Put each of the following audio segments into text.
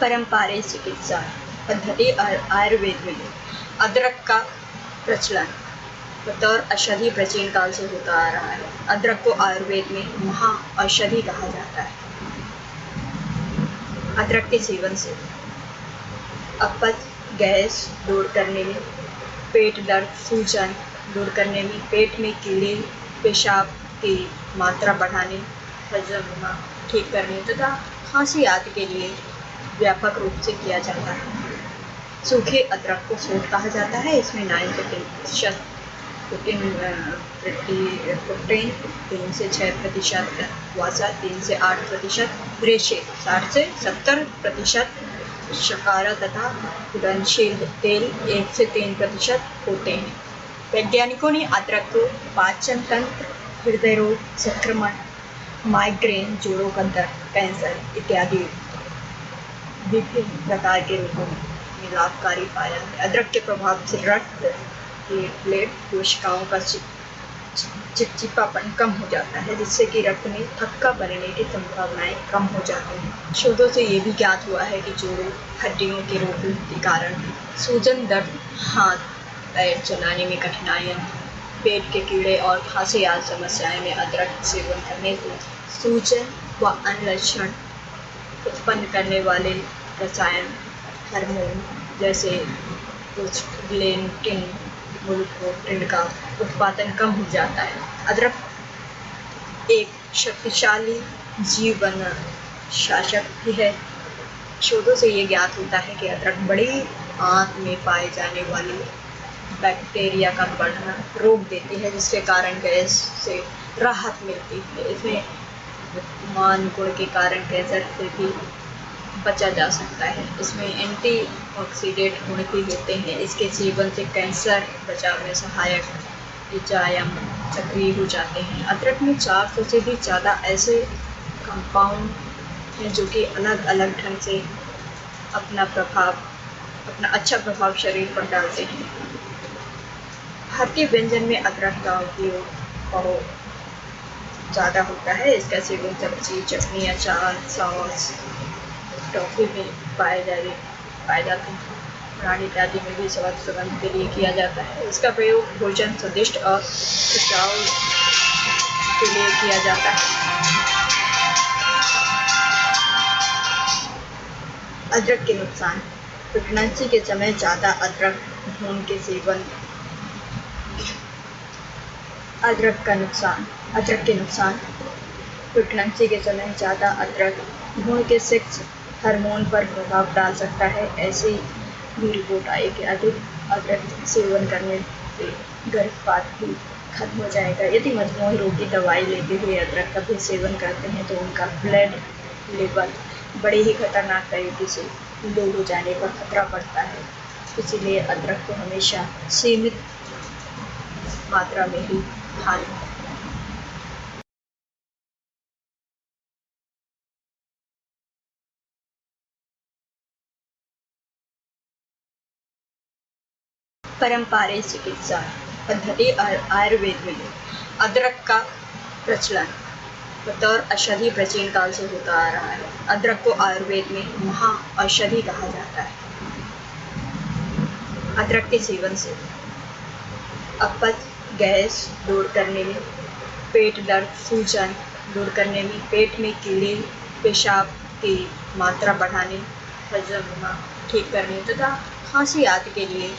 परंपरागत चिकित्सा पद्धति आयुर्वेद में अदरक का प्रचलन बतौर औषधि प्राचीन काल से होता आ रहा है। अदरक को आयुर्वेद में महा औषधि कहा जाता है। अदरक के सेवन से अपच, गैस दूर करने में, पेट दर्द, सूजन दूर करने में, पेट में कीड़े, पेशाब की मात्रा बढ़ाने, हजम ठीक करने तथा खांसी आदि के लिए व्यापक रूप से किया जाता है। सूखे अदरक को सोट कहा जाता है। इसमें 9% प्रोटीन, 3 से 6% वसा, 3 से 8% रेशे, 60 से 70% शर्करा तथा घुलनशील तेल 1 से 3% होते हैं। वैज्ञानिकों ने अदरक को पाचन तंत्र, हृदय रोग, संक्रमण, माइग्रेन, जोड़ों का दर्द, कैंसर इत्यादि विभिन्न प्रकार के रोगों में लाभकारी पाया है। अदरक के प्रभाव से रक्त के प्लेट कोशिकाओं का चिपचिपापन कम हो जाता है, जिससे कि रक्त में थक्का बनने की संभावनाएं कम हो जाती हैं। शोधों से ये भी ज्ञात हुआ है कि जोड़ों, हड्डियों के रोगों के कारण सूजन, दर्द, हाथ पैर चलाने में कठिनाइयाँ, पेट के कीड़े और खांसी आदि समस्याएं में अदरक सेवन करने से सूजन व अन्य लक्षण उत्पन्न करने वाले रसायन, हार्मोन जैसे प्रोस्टाग्लैंडिन, ग्लूकोट्रिन का उत्पादन कम हो जाता है। अदरक एक शक्तिशाली जीवन शासक भी है। शोधों से ये ज्ञात होता है कि अदरक बड़ी आंत में पाए जाने वाली बैक्टीरिया का बढ़ना रोक देती है, जिसके कारण गैस से राहत मिलती है। इसमें मान गुण के कारण कैंसर से भी बचा जा सकता है। इसमें एंटीऑक्सीडेंट गुण भी होते हैं। इसके सेवन से कैंसर बचाव में सहायक एंजाइम सक्रिय हो जाते हैं। अदरक में 400 से भी ज़्यादा ऐसे कंपाउंड हैं जो कि अलग अलग ढंग से अपना अच्छा प्रभाव शरीर पर डालते हैं। भारतीय व्यंजन में अदरक का उपयोग बहुत ज़्यादा होता है। इसका सेवन सब्जी, चटनी, अचार, सॉस, टॉफ़ी में पाए जाते हैं। ब्रांड इत्यादि में भी स्वाद सुगंध के लिए किया जाता है। इसका प्रयोग भोजन स्वादिष्ट और सुचाव के लिए किया जाता है। अदरक के नुकसान। प्रेगनेंसी के समय ज़्यादा अदरक भून के सेवन। अदरक के नुकसान। प्रेगनेंसी के समय ज़्यादा अदरक भून के सेक्स हार्मोन पर प्रभाव डाल सकता है। ऐसी भी रिपोर्ट आई कि अधिक अदरक सेवन करने से गर्भपात भी खत्म हो जाएगा। यदि मधुमेह रोगी दवाई लेते हुए अदरक का भी सेवन करते हैं तो उनका ब्लड लेवल बड़े ही खतरनाक तरीके से लो हो जाने का खतरा बढ़ता है। इसीलिए अदरक को हमेशा सीमित मात्रा में ही खाएं। परंपरागत चिकित्सा पद्धति आयुर्वेद में अदरक का प्रचलन बतौर औषधि प्राचीन काल से होता आ रहा है। अदरक को आयुर्वेद में महा औषधि कहा जाता है। अदरक के सेवन से अपच, गैस दूर करने में, पेट दर्द, सूजन दूर करने में, पेट में कीड़े, पेशाब की मात्रा बढ़ाने, हजम ठीक करने तथा खांसी आदि के लिए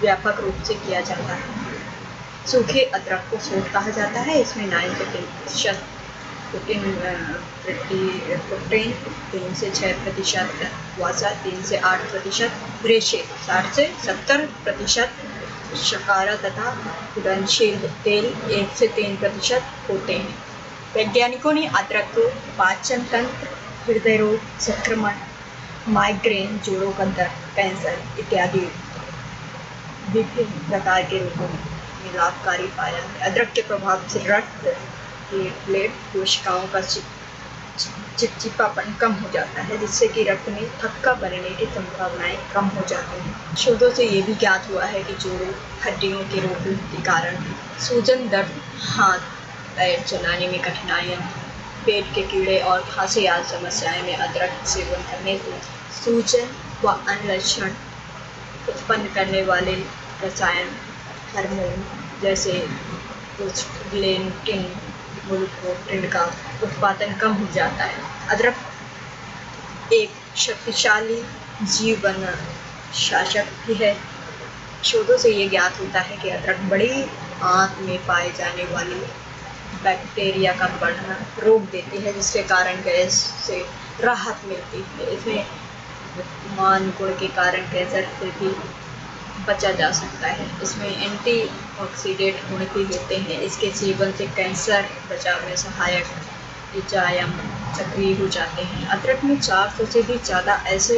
व्यापक रूप से किया जाता है। सूखे अदरक को सोट कहा जाता है। इसमें 9% प्रोटीन, 3 से 6% वसा, 3 से 8% रेशे, 60 से 70% शर्करा तथा घुलनशील तेल 1 से 3% होते हैं। वैज्ञानिकों ने अदरक को पाचन तंत्र, हृदय रोग, संक्रमण, माइग्रेन, जोड़ों का दर्द, कैंसर इत्यादि विभिन्न प्रकार के रोगों में लाभकारी पाया है। अदरक के प्रभाव से रक्त के प्लेट कोशिकाओं का चिपचिपापन कम हो जाता है, जिससे कि रक्त में थक्का बनने की संभावनाएं कम हो जाती हैं। शोधों से ये भी ज्ञात हुआ है कि जोड़ों, हड्डियों के रोगों के कारण सूजन, दर्द, हाथ पैर चलाने में कठिनाइयाँ, पेट के कीड़े और खांसी आदि समस्याएं में अदरक सेवन करने से सूजन व अन्य लक्षण उत्पन्न करने वाले रसायन, हार्मोन जैसे प्रोस्टाग्लैंडिन, मेलाटोनिन का उत्पादन कम हो जाता है। अदरक एक शक्तिशाली जीवशाशक भी है। शोधों से ये ज्ञात होता है कि अदरक बड़ी आंत में पाए जाने वाली बैक्टीरिया का बढ़ना रोक देती है, जिसके कारण गैस से राहत मिलती है। इसमें मान गुण के कारण कैंसर से भी बचा जा सकता है। इसमें एंटीऑक्सीडेंट गुण भी होते हैं। इसके सेवन से कैंसर बचाव में सहायक एंजाइम सक्रिय हो जाते हैं। अदरक में 400 से भी ज़्यादा ऐसे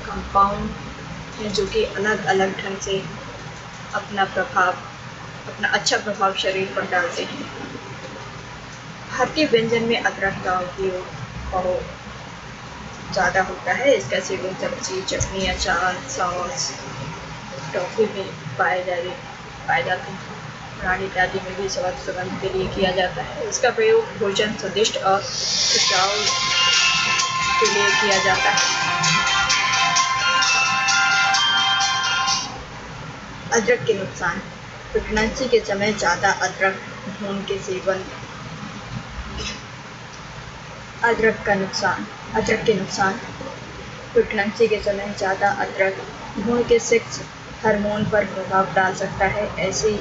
कंपाउंड हैं जो कि अलग अलग ढंग से अपना अच्छा प्रभाव शरीर पर डालते हैं। भारतीय व्यंजन में अदरक का उपयोग बहुत ज़्यादा होता है। इसका सेवन सब्जी, चटनी, अचार, सॉस, टॉफ़ी में पाए जाते हैं। प्राणी इत्यादि में भी स्वाद सुगंध के लिए किया जाता है। इसका प्रयोग भोजन स्वादिष्ट और सुचाव के लिए किया जाता है। अदरक के नुकसान। प्रेगनेंसी के समय ज़्यादा अदरक भून के सेवन। अदरक के नुकसान। प्रेगनेंसी के समय ज़्यादा अदरक भून के सेक्स हार्मोन पर प्रभाव डाल सकता है। ऐसी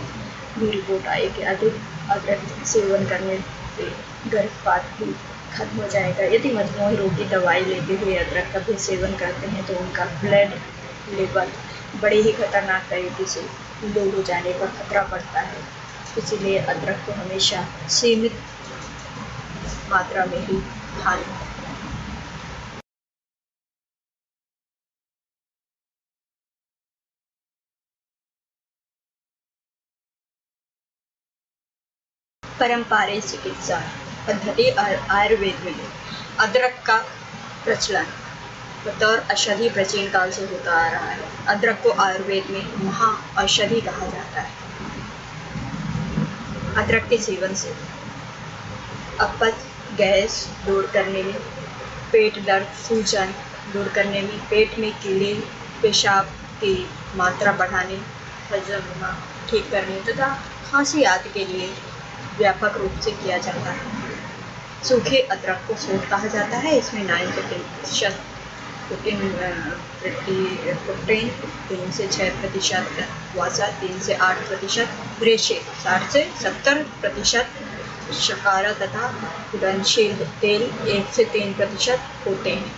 भी रिपोर्ट आई कि अधिक अदरक सेवन करने से गर्भपात भी खत्म हो जाएगा। यदि मधुमेह रोगी दवाई लेते हुए अदरक का भी सेवन करते हैं तो उनका ब्लड लेवल बड़े ही खतरनाक तरीके से लो हो जाने का खतरा बढ़ता है। इसीलिए अदरक को हमेशा सीमित मात्रा में ही खाएं। पारंपरिक चिकित्सा पद्धति आयुर्वेद में अदरक का प्रचलन बतौर औषधि प्राचीन काल से होता आ रहा है। अदरक को आयुर्वेद में महाऔषधि कहा जाता है। अदरक के सेवन से अपच, गैस दूर करने में, पेट दर्द, सूजन दूर करने में, पेट में कीड़े, पेशाब की मात्रा बढ़ाने, हजम ठीक करने तथा खांसी आदि के लिए व्यापक रूप से किया जाता है। सूखे अदरक को सूट कहा जाता है। इसमें 9% प्रोटीन, 3 से 6% वसा, 3 से 8% रेशे, 60 से 70% शर्करा तथा घुलनशील तेल 1 से 3% होते हैं।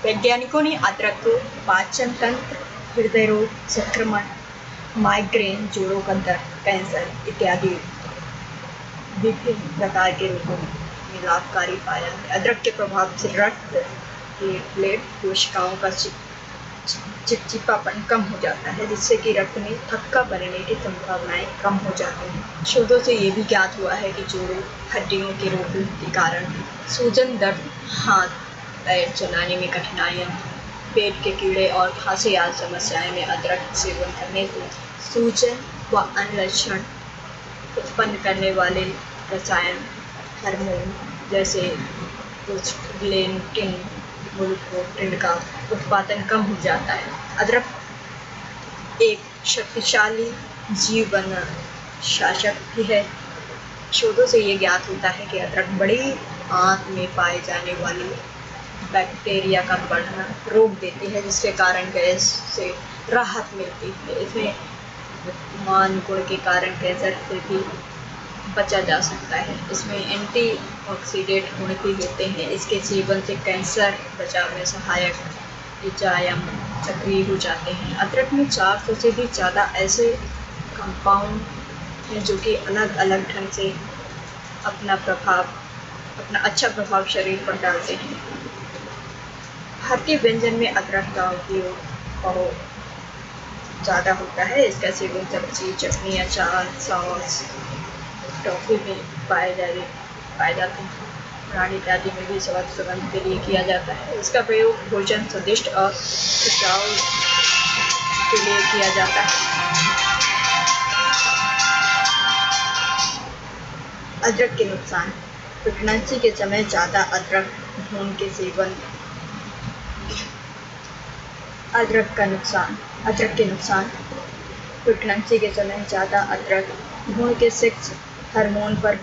वैज्ञानिकों ने अदरक को पाचन तंत्र, हृदय रोग, संक्रमण, माइग्रेन, जोड़ों का दर्द, कैंसर इत्यादि विभिन्न प्रकार के रोगों में लाभकारी पाया है। अदरक के प्रभाव से रक्त के प्लेट कोशिकाओं का चिपचिपापन कम हो जाता है, जिससे कि रक्त में थक्का बनने की संभावनाएं कम हो जाती हैं। शोधों से ये भी ज्ञात हुआ है कि जोड़ों, हड्डियों के रोगों के कारण सूजन, दर्द, हाथ पैर चलाने में कठिनाइयाँ, पेट के कीड़े और खांसी आदि समस्याएं में अदरक सेवन करने से सूजन व अन्य लक्षण उत्पन्न करने वाले रसायन, हार्मोन जैसे प्रोस्टाग्लैंडिन, मेलाटोनिन का उत्पादन कम हो जाता है। अदरक एक शक्तिशाली जीवशाशक भी है। शोधों से ये ज्ञात होता है कि अदरक बड़ी आंत में पाए जाने वाली बैक्टीरिया का बढ़ना रोक देती है, जिसके कारण गैस से राहत मिलती है। इसमें मान गुण के कारण कैंसर से भी बचा जा सकता है। इसमें एंटीऑक्सीडेंट गुण भी होते हैं। इसके सेवन से कैंसर बचाव में सहायक एंजाइम सक्रिय हो जाते हैं। अदरक में 400 से भी ज़्यादा ऐसे कंपाउंड हैं जो कि अलग अलग ढंग से अपना अच्छा प्रभाव शरीर पर डालते हैं। भारतीय व्यंजन में अदरक का उपयोग बहुत ज़्यादा होता है। इसका सेवन सब्जी, चटनी, अचार, सॉस, टॉफ़ी में पाए जाते हैं। प्राणी इत्यादि में भी स्वाद सुगंध के लिए किया जाता है। इसका प्रयोग भोजन स्वादिष्ट और सुचाव के लिए किया जाता है। अदरक के नुकसान। प्रेगनेंसी के समय ज़्यादा अदरक भून के सेवन। अदरक का नुकसान। अदरक के नुकसान। प्रेगनेंसी के समय ज़्यादा अदरक भ्रूण के सेक्स हार्मोन पर